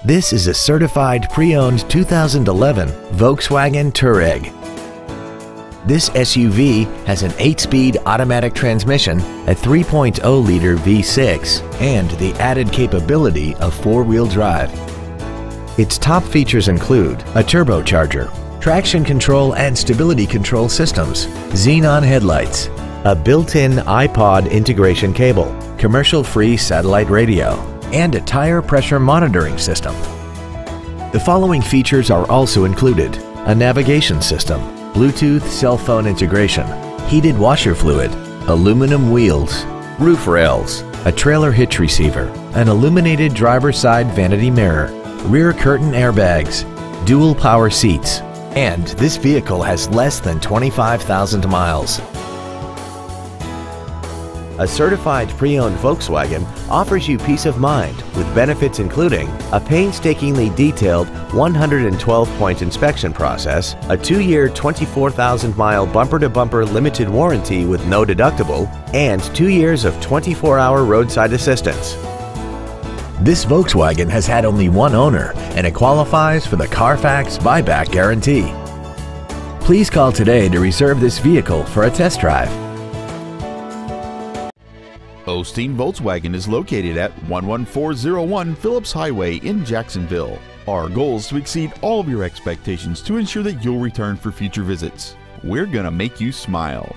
This is a certified pre-owned 2011 Volkswagen Touareg. This SUV has an 8-speed automatic transmission, a 3.0-liter V6, and the added capability of 4-wheel drive. Its top features include a turbocharger, traction control and stability control systems, xenon headlights, a built-in iPod integration cable, commercial-free satellite radio, and a tire pressure monitoring system. The following features are also included: a navigation system, Bluetooth cell phone integration, heated washer fluid, aluminum wheels, roof rails, a trailer hitch receiver, an illuminated driver's side vanity mirror, rear curtain airbags, dual power seats, and this vehicle has less than 25,000 miles. A certified pre-owned Volkswagen offers you peace of mind with benefits including a painstakingly detailed 112-point inspection process, a 2-year 24,000-mile bumper-to-bumper limited warranty with no deductible, and 2 years of 24-hour roadside assistance. This Volkswagen has had only one owner and it qualifies for the Carfax buyback guarantee. Please call today to reserve this vehicle for a test drive. Osteen Volkswagen is located at 11401 Phillips Highway in Jacksonville. Our goal is to exceed all of your expectations to ensure that you'll return for future visits. We're gonna make you smile.